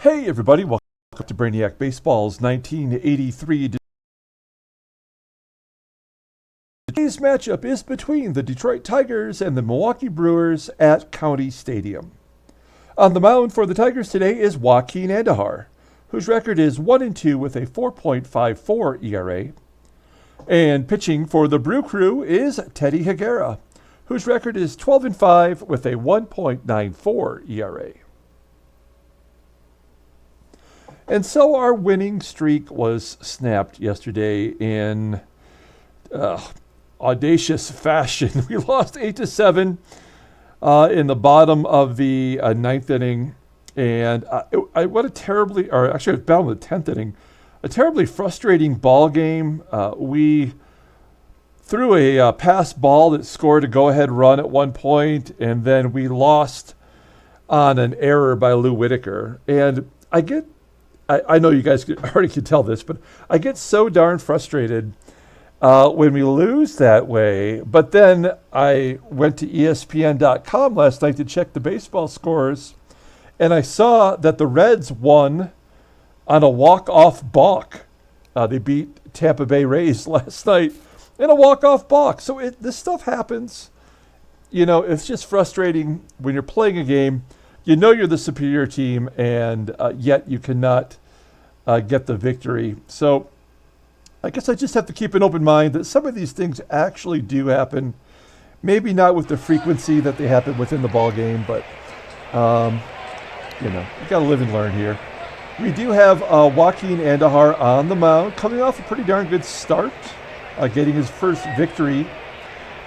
Hey everybody, welcome to Brainiac Baseball's 1983. Today's matchup is between the Detroit Tigers and the Milwaukee Brewers at County Stadium. On the mound for the Tigers today is Joaquin Andujar, whose record is 1-2 with a 4.54 ERA. And pitching for the Brew Crew is Teddy Higuera, whose record is 12-5 with a 1.94 ERA. And so our winning streak was snapped yesterday in audacious fashion. We lost 8-7 in the bottom of the ninth inning. And what a terribly, or actually it was bottom of the 10th inning, a terribly frustrating ball game. We threw a pass ball that scored a go-ahead run at one point, and then we lost on an error by Lou Whitaker. And I know you guys already could tell this, but I get so darn frustrated when we lose that way. But then I went to ESPN.com last night to check the baseball scores, and I saw that the Reds won on a walk-off balk. They beat Tampa Bay Rays last night in a walk-off balk. So this stuff happens. You know, it's just frustrating when you're playing a game. You know you're the superior team, and yet you cannot get the victory. So I guess I just have to keep an open mind that some of these things actually do happen. Maybe not with the frequency that they happen within the ball game, but you got to live and learn here. We do have Joaquin Andujar on the mound, coming off a pretty darn good start, getting his first victory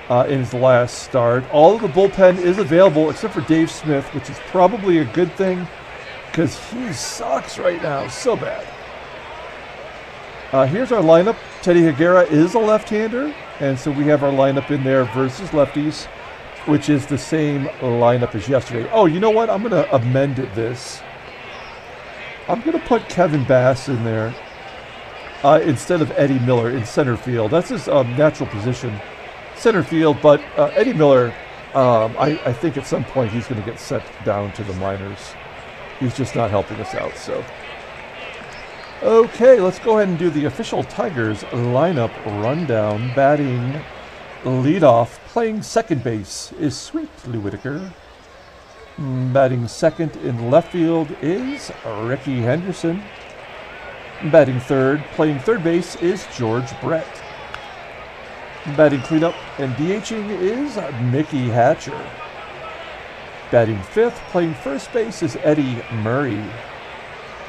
in his last start. All of the bullpen is available except for Dave Smith, which is probably a good thing because he sucks right now so bad. Here's our lineup. Teddy Higuera is a left-hander, and so we have our lineup in there versus lefties, which is the same lineup as yesterday. Oh, you know what? I'm going to amend this. I'm going to put Kevin Bass in there instead of Eddie Miller in center field. That's his natural position, center field. But Eddie Miller, I think at some point he's going to get sent down to the minors. He's just not helping us out. So, okay, let's go ahead and do the official Tigers lineup rundown. Batting leadoff, playing second base is Sweet Lou Whitaker. Batting second in left field is Rickey Henderson. Batting third, playing third base is George Brett. Batting cleanup and DHing is Mickey Hatcher. Batting fifth, playing first base is Eddie Murray.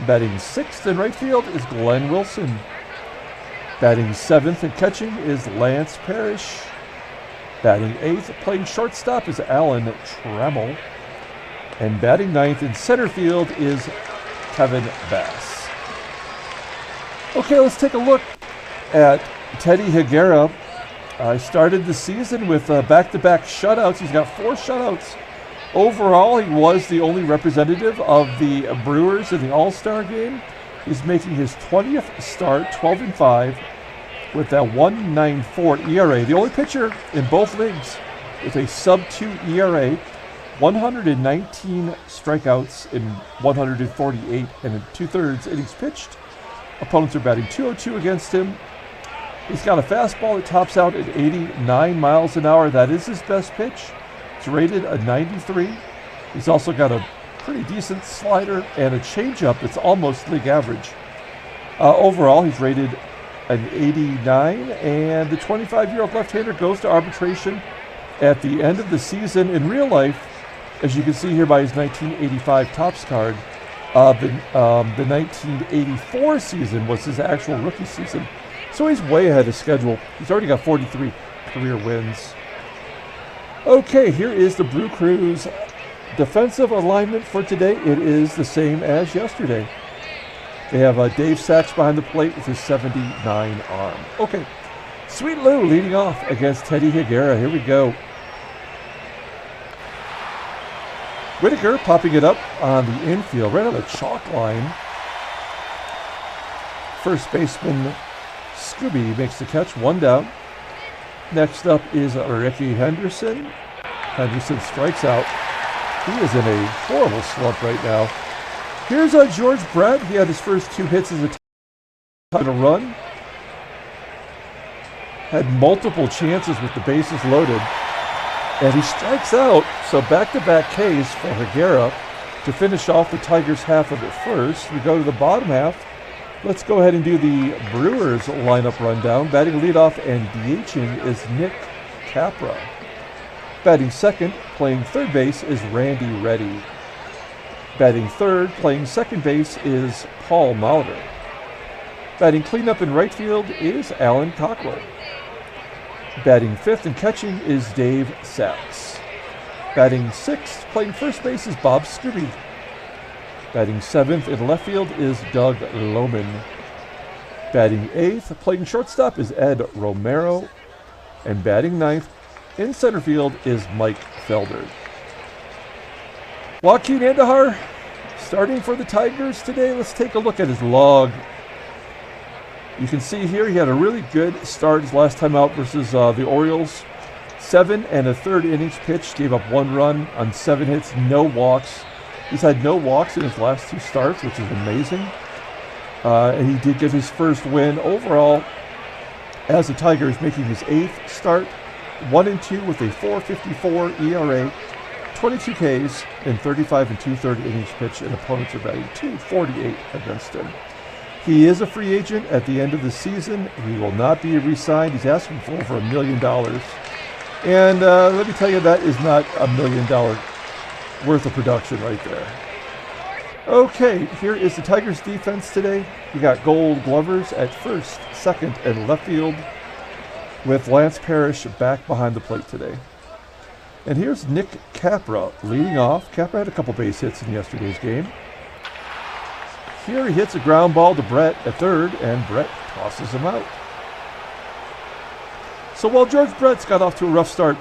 Batting sixth in right field is Glenn Wilson. Batting seventh and catching is Lance Parrish. Batting eighth, playing shortstop is Alan Trammell. And batting ninth in center field is Kevin Bass. Okay, let's take a look at Teddy Higuera. I started the season with back-to-back shutouts. He's got 4 shutouts. Overall, he was the only representative of the Brewers in the All-Star game. He's making his 20th start, 12-5, with that 1.94 ERA. The only pitcher in both leagues with a sub-2 ERA. 119 strikeouts in 148 and 2/3 innings pitched. Opponents are batting .202 against him. He's got a fastball that tops out at 89 miles an hour. That is his best pitch. It's rated a 93. He's also got a pretty decent slider and a changeup that's almost league average. Overall, he's rated an 89, and the 25-year-old left-hander goes to arbitration at the end of the season. In real life, as you can see here by his 1985 Topps card, the 1984 season was his actual rookie season. So he's way ahead of schedule. He's already got 43 career wins. Okay, here is the Brew Crew's defensive alignment for today. It is the same as yesterday. They have Dave Sachs behind the plate with his 79 arm. Okay, Sweet Lou leading off against Teddy Higuera. Here we go. Whitaker popping it up on the infield, right on the chalk line. First baseman Skube makes the catch, 1 down. Next up is Rickey Henderson. Henderson strikes out. He is in a horrible slump right now. Here's George Brett. He had his first 2 hits as a run. Had multiple chances with the bases loaded. And he strikes out. So back-to-back Ks for Higuera to finish off the Tigers' half of the first. We go to the bottom half. Let's go ahead and do the Brewers lineup rundown. Batting leadoff and DHing is Nick Capra. Batting second, playing third base, is Randy Reddy. Batting third, playing second base, is Paul Molitor. Batting cleanup in right field is Alan Cockrell. Batting fifth and catching is Dave Sachs. Batting sixth, playing first base, is Bob Skube. Batting seventh in left field is Doug Loman. Batting eighth, playing shortstop, is Ed Romero. And batting ninth in center field is Mike Felder. Joaquin Andujar starting for the Tigers today. Let's take a look at his log. You can see here he had a really good start his last time out versus the Orioles. 7 1/3 innings pitched, gave up 1 run on 7 hits, no walks. He's had no walks in his last 2 starts, which is amazing. And he did get his first win overall as the Tigers, making his 8th start. 1-2 with a 4.54 ERA, 22 Ks, and 35 2/3 innings pitched, and opponents are batting .248 against him. He is a free agent at the end of the season. He will not be re-signed. He's asking for over $1 million. And let me tell you, that is not $1 million worth of production right there. Okay, here is the Tigers defense today. You got Gold Glovers at first, second, and left field, with Lance Parrish back behind the plate today. And here's Nick Capra leading off. Capra had a couple base hits in yesterday's game. Here he hits a ground ball to Brett at third, and Brett tosses him out. So while George Brett's got off to a rough start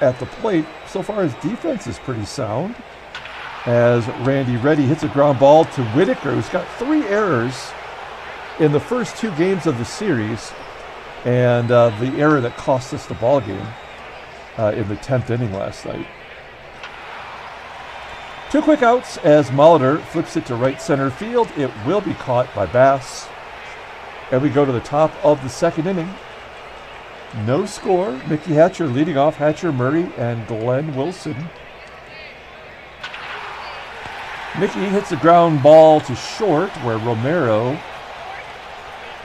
at the plate, so far his defense is pretty sound, as Randy Reddy hits a ground ball to Whitaker, who's got 3 errors in the first 2 games of the series, and the error that cost us the ball game in the 10th inning last night. 2 quick outs as Molitor flips it to right center field. It will be caught by Bass. And we go to the top of the 2nd inning. No score. Mickey Hatcher leading off. Hatcher, Murray, and Glenn Wilson. Mickey hits a ground ball to short, where Romero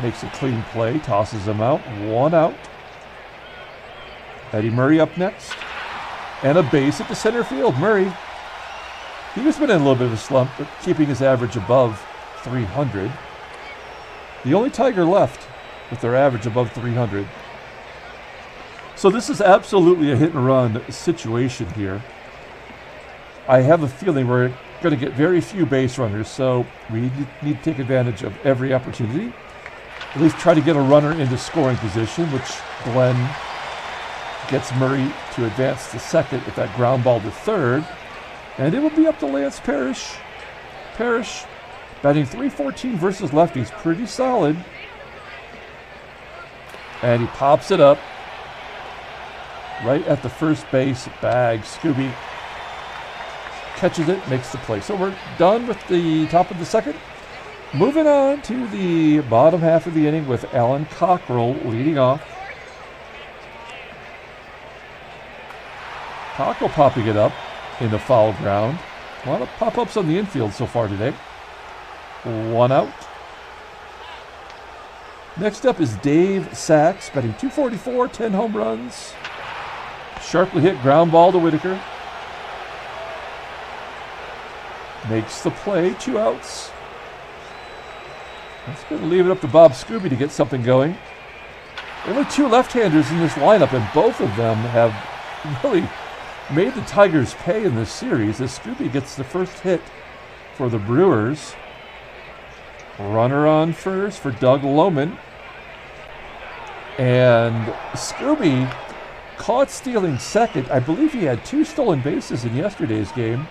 makes a clean play, tosses him out. 1 out. Eddie Murray up next. And a base at the center field. Murray, he was been in a little bit of a slump, but keeping his average above 300. The only Tiger left with their average above 300. So this is absolutely a hit and run situation here. I have a feeling we're going to get very few base runners, so we need to take advantage of every opportunity. At least try to get a runner into scoring position, which Glenn gets Murray to advance to second with that ground ball to third. And it will be up to Lance Parrish. Parrish batting .314 versus lefties, pretty solid. And he pops it up right at the first base bag. Skube catches it, makes the play. So we're done with the top of the 2nd. Moving on to the bottom half of the inning with Alan Cockrell leading off. Cockrell popping it up in the foul ground. A lot of pop-ups on the infield so far today. 1 out. Next up is Dave Sachs, batting .244, 10 home runs. Sharply hit ground ball to Whitaker. Makes the play, 2 outs. That's going to leave it up to Bob Skube to get something going. Only 2 left-handers in this lineup, and both of them have really made the Tigers pay in this series, as Skube gets the first hit for the Brewers. Runner on first for Doug Loman. And Skube caught stealing second. I believe he had 2 stolen bases in yesterday's game.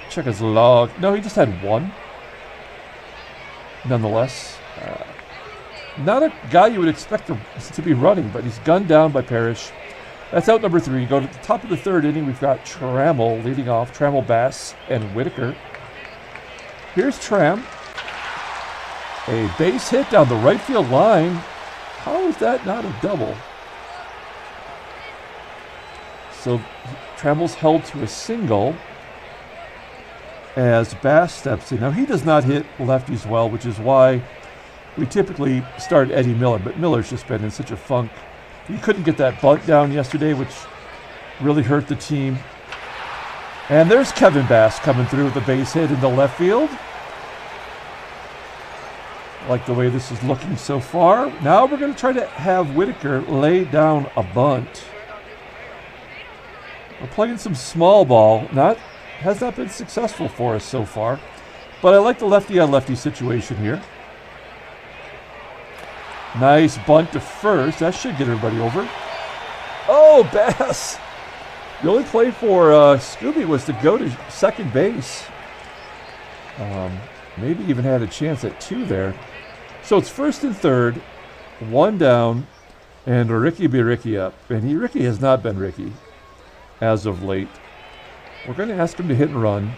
Check his log. No, he just had 1. Nonetheless, not a guy you would expect to be running, but he's gunned down by Parrish. That's out number 3. Go to the top of the 3rd inning. We've got Trammell leading off. Trammell, Bass, and Whitaker. Here's Tramm. A base hit down the right field line. How is that not a double? So Trammell's held to a single as Bass steps in. Now he does not hit lefties well, which is why we typically start Eddie Miller, but Miller's just been in such a funk. He couldn't get that bunt down yesterday, which really hurt the team. And there's Kevin Bass coming through with a base hit into left field. I like the way this is looking so far. Now we're going to try to have Whitaker lay down a bunt. We're playing some small ball. Has not been successful for us so far. But I like the lefty-on-lefty situation here. Nice bunt to first. That should get everybody over. Oh, Bass! The only play for Skube was to go to second base. Maybe even had a chance at 2 there. So it's first and third, 1 down, and Rickey be Rickey up. And Rickey has not been Rickey as of late. We're going to ask him to hit and run.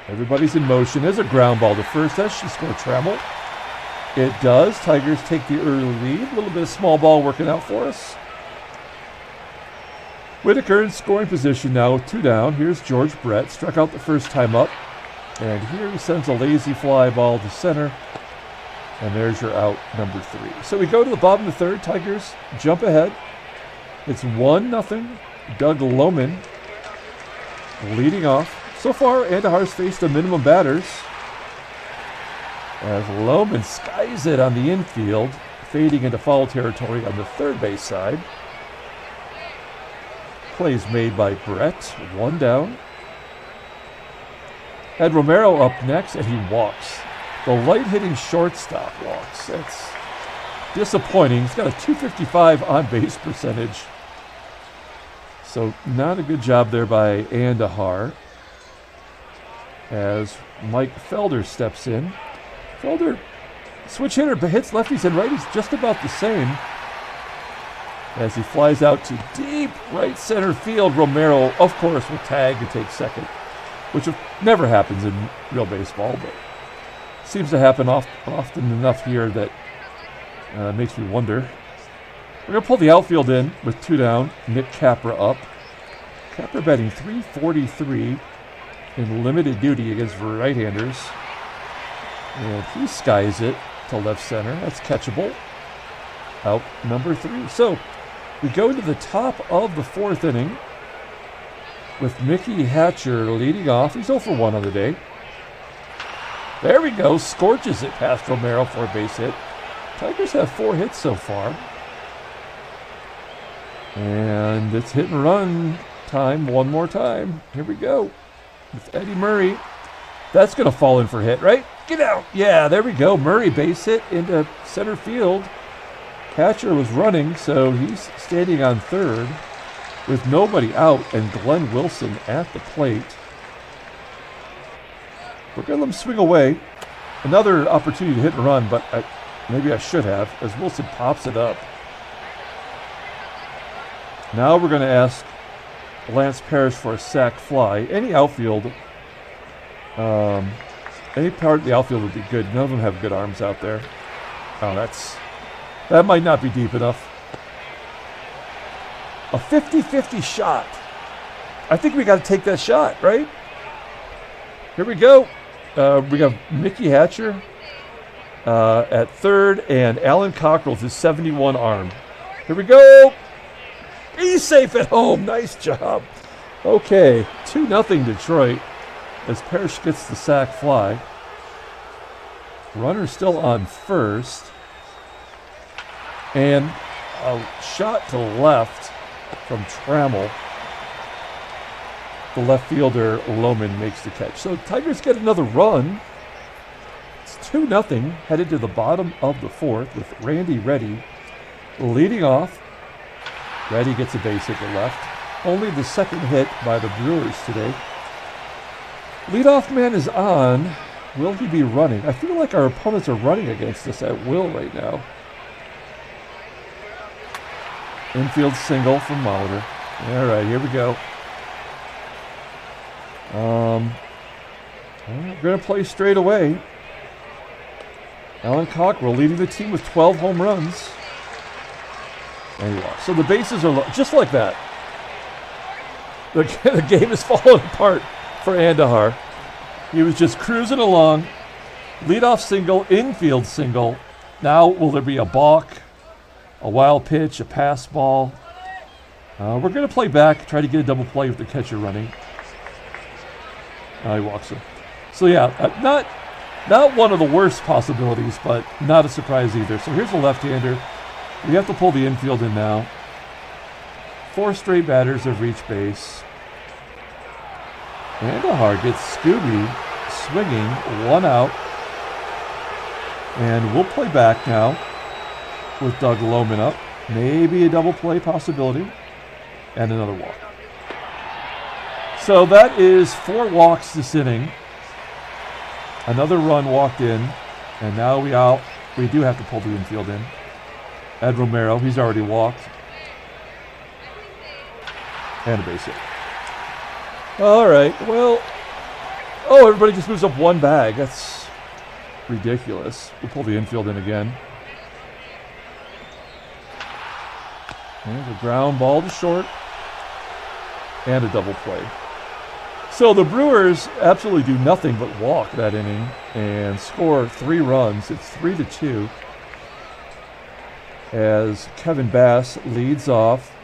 Everybody's in motion. There's a ground ball to first. That should score Trammell. It does. Tigers take the early lead. A little bit of small ball working out for us. Whitaker in scoring position now with 2 down. Here's George Brett. Struck out the first time up. And here he sends a lazy fly ball to center. And there's your out, number 3. So we go to the bottom of the third. Tigers jump ahead. It's 1-0. Doug Loman leading off. So far, Andujar's faced the minimum batters. As Loman skies it on the infield, fading into foul territory on the third base side. Plays made by Brett. 1 down. Had Romero up next, and he walks. The light-hitting shortstop walks. That's disappointing. He's got a .255 on-base percentage. So not a good job there by Andujar. As Mike Felder steps in. Felder, switch hitter, but hits lefties and righties just about the same. As he flies out to deep right center field, Romero, of course, will tag and take second, which never happens in real baseball, but seems to happen often enough here that makes me wonder. We're going to pull the outfield in with 2 down. Nick Capra up. Capra batting .343 in limited duty against right-handers. And he skies it to left center. That's catchable. Out number 3. So we go to the top of the 4th inning with Mickey Hatcher leading off. He's 0 for 1 on the day. There we go. Scorches it past Romero for a base hit. Tigers have 4 hits so far. And it's hit and run time one more time. Here we go. With Eddie Murray. That's going to fall in for hit, right? Get out. Yeah, there we go. Murray base hit into center field. Hatcher was running, so he's standing on third with nobody out and Glenn Wilson at the plate. We're going to let him swing away. Another opportunity to hit and run, but maybe I should have, as Wilson pops it up. Now we're going to ask Lance Parrish for a sac fly. Any outfield, any part of the outfield would be good. None of them have good arms out there. Oh, that might not be deep enough. A 50-50 shot. I think we got to take that shot, right? Here we go. We have Mickey Hatcher at third, and Alan Cockrell's his 71 arm. Here we go. He's safe at home. Nice job. Okay, 2-0 Detroit as Parrish gets the sac fly. Runner still on first. And a shot to left from Trammell. The left fielder, Loman, makes the catch. So Tigers get another run. It's 2-0, headed to the bottom of the 4th with Randy Reddy leading off. Reddy gets a base hit to left. Only the second hit by the Brewers today. Leadoff man is on. Will he be running? I feel like our opponents are running against us at will right now. Infield single from Molitor. All right, here we go. We're going to play straight away. Alan Cockrell leading the team with 12 home runs. And he walks. So the bases are just like that. The game is falling apart for Andujar. He was just cruising along. Leadoff single, infield single. Now will there be a balk, a wild pitch, a pass ball? We're going to play back, try to get a double play with the catcher running. He walks him. So yeah, not one of the worst possibilities, but not a surprise either. So here's a left-hander. We have to pull the infield in now. 4 straight batters have reached base. Andujar gets Skube swinging, 1 out. And we'll play back now with Doug Loman up. Maybe a double play possibility. And another walk. So that is 4 walks this inning. Another run walked in. And now we do have to pull the infield in. Ed Romero, he's already walked. And a base hit. All right, well. Oh, everybody just moves up 1 bag. That's ridiculous. We'll pull the infield in again. And a ground ball to short. And a double play. So the Brewers absolutely do nothing but walk that inning and score 3 runs. It's 3-2. As Kevin Bass leads off.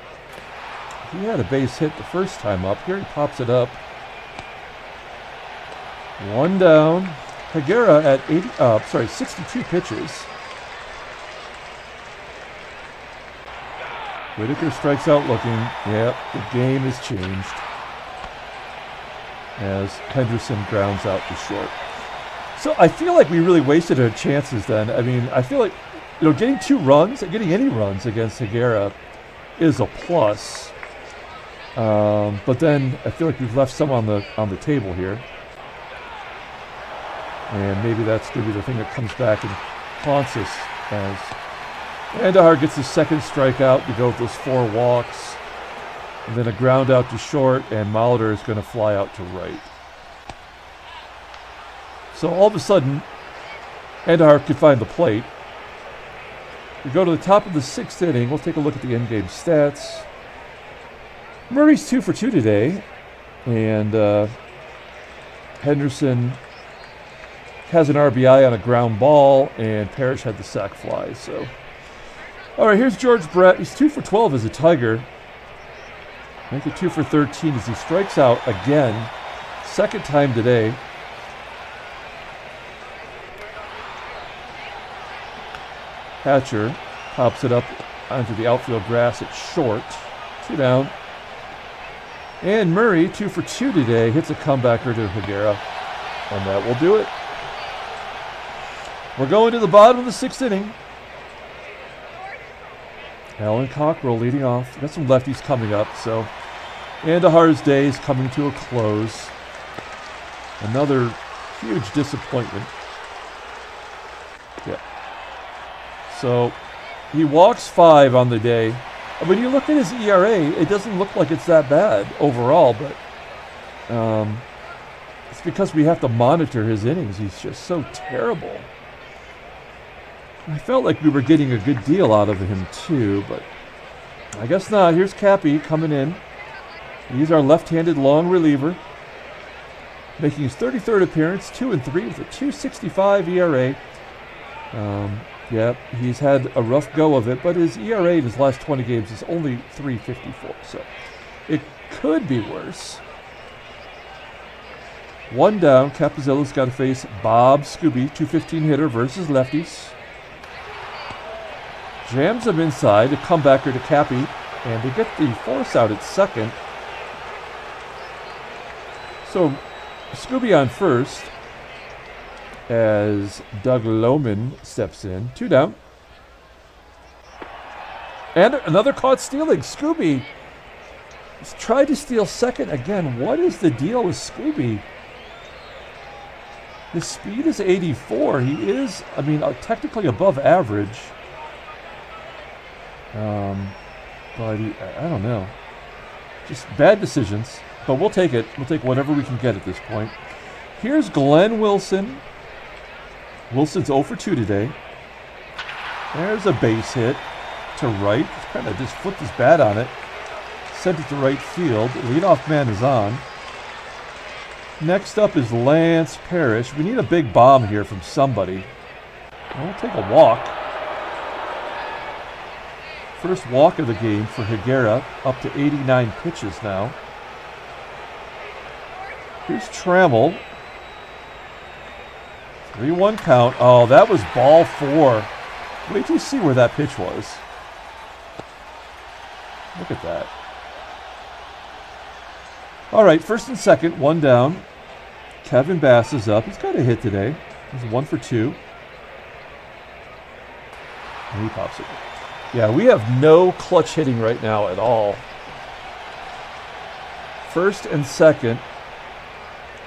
He had a base hit the first time up. Here he pops it up. 1 down. Higuera at 62 pitches. Whitaker strikes out looking. Yep, the game has changed. As Henderson grounds out to short. So I feel like we really wasted our chances then. I mean, I feel like getting 2 runs, getting any runs against Higuera is a plus. But then I feel like we've left some on the table here. And maybe that's going to be the thing that comes back and haunts us as Andujar gets his second strikeout to go with those 4 walks. And then a ground out to short, and Molitor is going to fly out to right. So all of a sudden, Andujar can find the plate. We go to the top of the 6th inning. We'll take a look at the in-game stats. Murray's 2 for 2 today. And Henderson has an RBI on a ground ball, and Parrish had the sac fly. So, all right, here's George Brett. He's 2 for 12 as a Tiger. Make it 2 for 13 as he strikes out again. Second time today. Hatcher pops it up onto the outfield grass at short. 2 down. And Murray, 2 for 2 today, hits a comebacker to Higuera. And that will do it. We're going to the bottom of the 6th inning. Alan Cockrell leading off. Got some lefties coming up, so Andujar's day is coming to a close. Another huge disappointment. Yeah. So he walks 5 on the day. When you look at his ERA, it doesn't look like it's that bad overall, but it's because we have to monitor his innings. He's just so terrible. I felt like we were getting a good deal out of him too, but I guess not. Here's Cappy coming in. He's our left-handed long reliever, making his 33rd appearance, 2-3 with a 2.65 ERA. Yeah, he's had a rough go of it, but his ERA in his last 20 games is only 3.54, so it could be worse. 1 down. Capizella's got to face Bob Skube, 215 hitter versus lefties. Jams him inside, a comebacker to Cappy, and they get the force out at second. So Skube on first as Doug Loman steps in. 2 down. And another caught stealing. Skube has tried to steal second again. What is the deal with Skube? His speed is 84. He is, technically above average. But I don't know. Just bad decisions. But we'll take it. We'll take whatever we can get at this point. Here's Glenn Wilson. Wilson's 0 for 2 today. There's a base hit to right. Kind of just flipped his bat on it. Sent it to right field. Leadoff man is on. Next up is Lance Parrish. We need a big bomb here from somebody. We'll take a walk. First walk of the game for Higuera, up to 89 pitches now. Here's Trammell. 3-1 count. Oh, that was ball 4. Wait till you see where that pitch was. Look at that. All right, first and second, 1 down. Kevin Bass is up. He's got a hit today. He's 1 for 2. And he pops it. Yeah, we have no clutch hitting right now at all. First and second,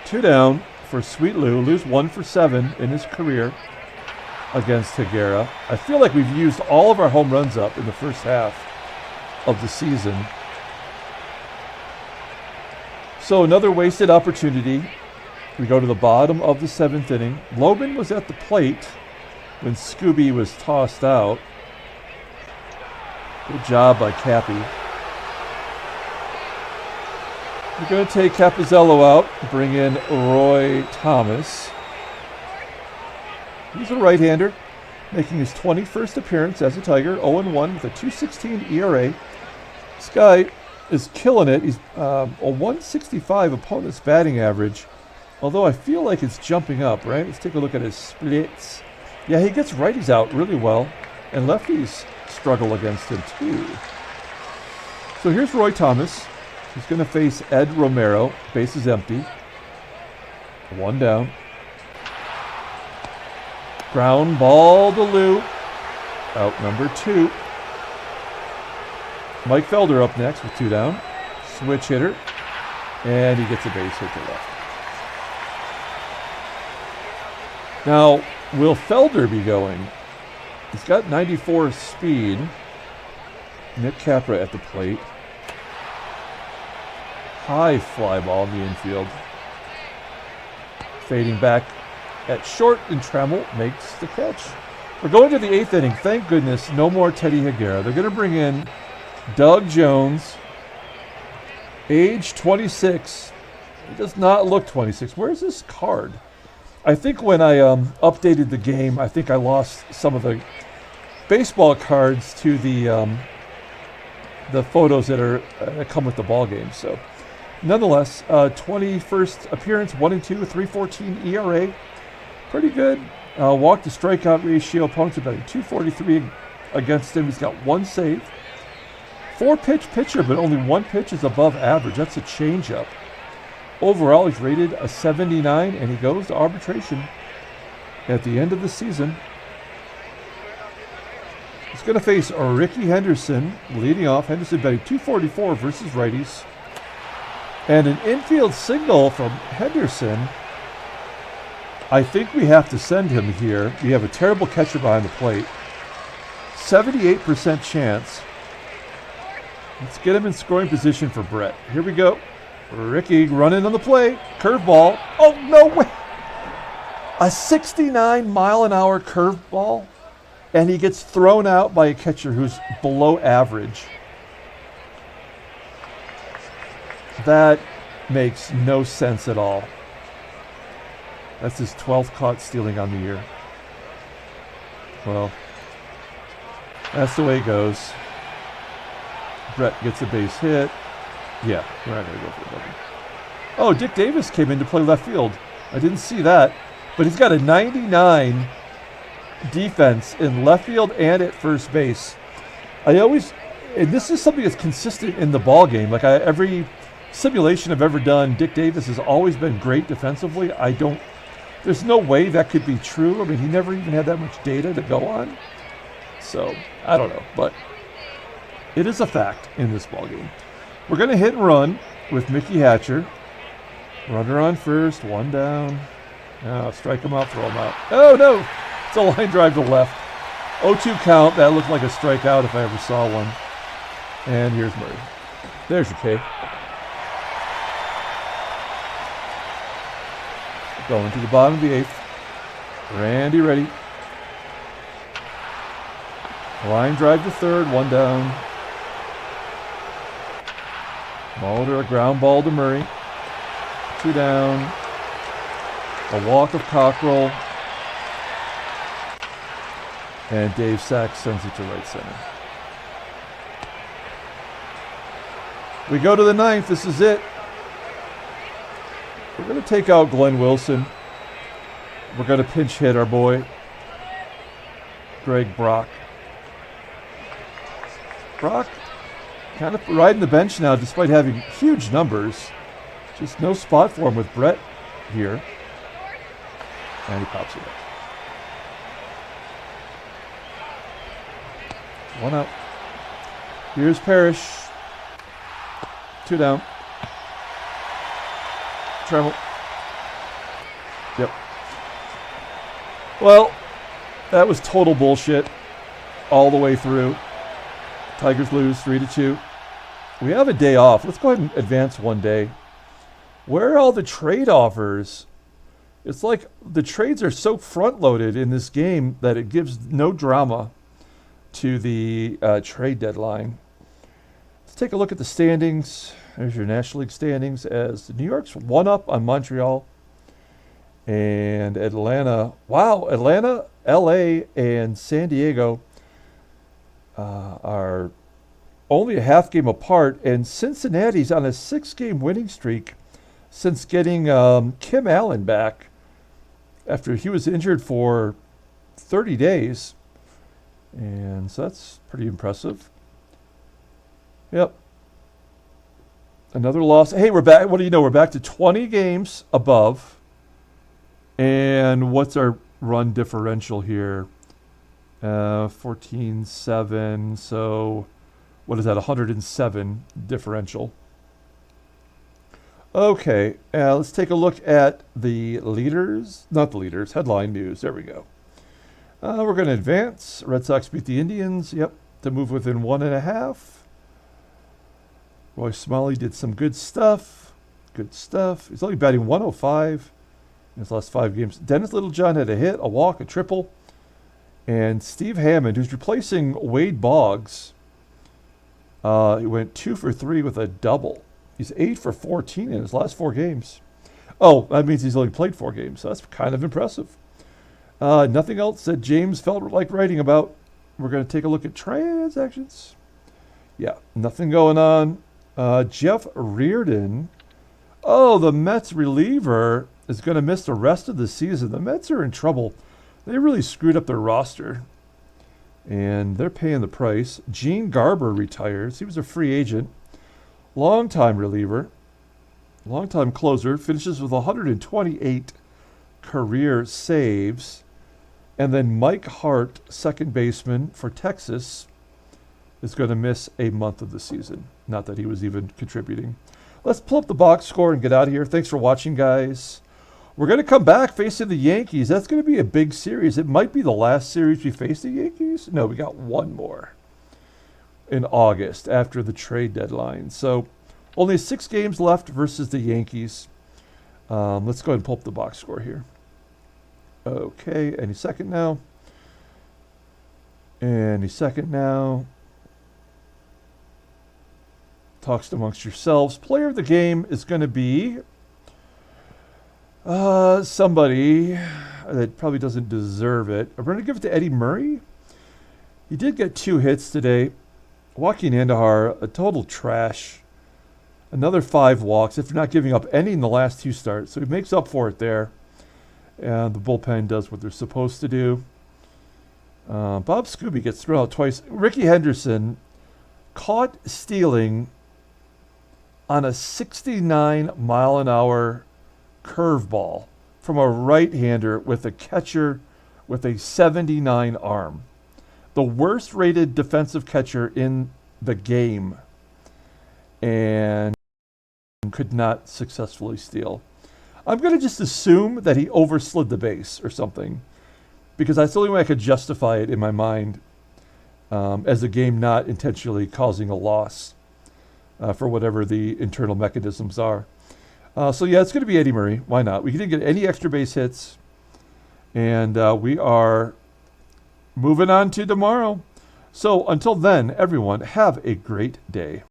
2 down for Sweet Lou. Lou's 1 for 7 in his career against Higuera. I feel like we've used all of our home runs up in the first half of the season. So another wasted opportunity. We go to the bottom of the 7th inning. Loman was at the plate when Skube was tossed out. Good job by Cappy. We're going to take Capizzello out, bring in Roy Thomas. He's a right-hander, making his 21st appearance as a Tiger, 0-1 with a 2.16 ERA. This guy is killing it. He's a 165 opponent's batting average, although I feel like it's jumping up, right? Let's take a look at his splits. Yeah, he gets righties out really well, and lefties struggle against him too. So here's Roy Thomas. He's going to face Ed Romero. Base is empty. 1 down. Ground ball to Lou. Out number 2. Mike Felder up next with 2 down. Switch hitter. And he gets a base hit to left. Now, will Felder be going? He's got 94 speed. Nick Capra at the plate. High fly ball in the infield. Fading back at short, and Trammell makes the catch. We're going to the 8th inning. Thank goodness, no more Teddy Higuera. They're going to bring in Doug Jones, age 26. He does not look 26. Where's this card? I think when I updated the game, I think I lost some of the baseball cards to the photos that come with the ball game. So, nonetheless, 21st appearance, 1-2, 3.14 ERA, pretty good. Walk to strikeout ratio, opponents about 243 against him. He's got 1 save. 4-pitch pitcher, but only 1 pitch is above average. That's a changeup. Overall, he's rated a 79, and he goes to arbitration at the end of the season. He's going to face Rickey Henderson, leading off. Henderson batting 244 versus righties. And an infield signal from Henderson. I think we have to send him here. We have a terrible catcher behind the plate. 78% chance. Let's get him in scoring position for Brett. Here we go. Rickey running on the plate. Curveball. Oh, no way. A 69-mile-an-hour curveball, and he gets thrown out by a catcher who's below average. That makes no sense at all. That's his 12th caught stealing on the year. Well, that's the way it goes. Brett gets a base hit. Yeah, we're not going to go for it. Oh, Dick Davis came in to play left field. I didn't see that. But he's got a 99 defense in left field and at first base. And this is something that's consistent in the ball game. Like every simulation I've ever done, Dick Davis has always been great defensively. There's no way that could be true. I mean, he never even had that much data to go on. So, I don't know. But it is a fact in this ball game. We're going to hit and run with Mickey Hatcher. Runner on first, 1 down. Now strike him out, throw him out. Oh, no. It's a line drive to left. 0-2 count. That looked like a strikeout if I ever saw one. And here's Murray. There's your K. Going to the bottom of the 8th. Randy ready. Line drive to third, 1 down. Molitor, a ground ball to Murray. 2 down. A walk of Cockrell. And Dave Sachs sends it to right center. We go to the 9th. This is it. We're going to take out Glenn Wilson. We're going to pinch hit our boy, Greg Brock. Brock kind of riding the bench now despite having huge numbers. Just no spot for him with Brett here. And he pops it up. 1 out. Here's Parrish. 2 down. Trammell. Yep. Well, that was total bullshit all the way through. Tigers lose 3-2. We have a day off. Let's go ahead and advance 1 day. Where are all the trade offers? It's like the trades are so front-loaded in this game that it gives no drama to the trade deadline. Let's take a look at the standings. There's your National League standings as New York's 1 up on Montreal. And Atlanta, wow, Atlanta, LA, and San Diego are only a half game apart. And Cincinnati's on a 6-game winning streak since getting Kim Allen back after he was injured for 30 days. And so that's pretty impressive. Yep. Another loss. Hey, we're back. What do you know? We're back to 20 games above. And what's our run differential here? 14-7. So what is that? 107 differential. Okay. Let's take a look at the leaders. Not the leaders. Headline news. There we go. We're going to advance. Red Sox beat the Indians. Yep. To move within 1.5. Roy Smalley did some good stuff. Good stuff. He's only batting 105 in his last 5 games. Dennis Littlejohn had a hit, a walk, a triple. And Steve Hammond, who's replacing Wade Boggs, he went 2 for 3 with a double. He's 8 for 14 in his last 4 games. Oh, that means he's only played 4 games. So that's kind of impressive. Nothing else that James felt like writing about. We're going to take a look at transactions. Yeah, nothing going on. Jeff Reardon. Oh, the Mets reliever is going to miss the rest of the season. The Mets are in trouble. They really screwed up their roster. And they're paying the price. Gene Garber retires. He was a free agent. Longtime reliever. Longtime closer. Finishes with 128 career saves. And then Mike Hart, second baseman for Texas, is going to miss a month of the season. Not that he was even contributing. Let's pull up the box score and get out of here. Thanks for watching, guys. We're going to come back facing the Yankees. That's going to be a big series. It might be the last series we face the Yankees. No, we got one more in August after the trade deadline. So only 6 games left versus the Yankees. Let's go ahead and pull up the box score here. Okay, any second now. Any second now. Talks amongst yourselves. Player of the game is going to be somebody that probably doesn't deserve it. I'm going to give it to Eddie Murray. He did get 2 hits today. Joaquin Andujar, a total trash. Another 5 walks after not giving up any in the last 2 starts. So he makes up for it there. And the bullpen does what they're supposed to do. Bob Skube gets thrown out twice. Rickey Henderson caught stealing on a 69-mile-an-hour curveball from a right-hander with a catcher with a 79 arm. The worst-rated defensive catcher in the game, and could not successfully steal. I'm going to just assume that he overslid the base or something, because that's the only way I could justify it in my mind as a game not intentionally causing a loss for whatever the internal mechanisms are. So yeah, it's going to be Eddie Murray. Why not? We didn't get any extra base hits. And we are moving on to tomorrow. So until then, everyone, have a great day.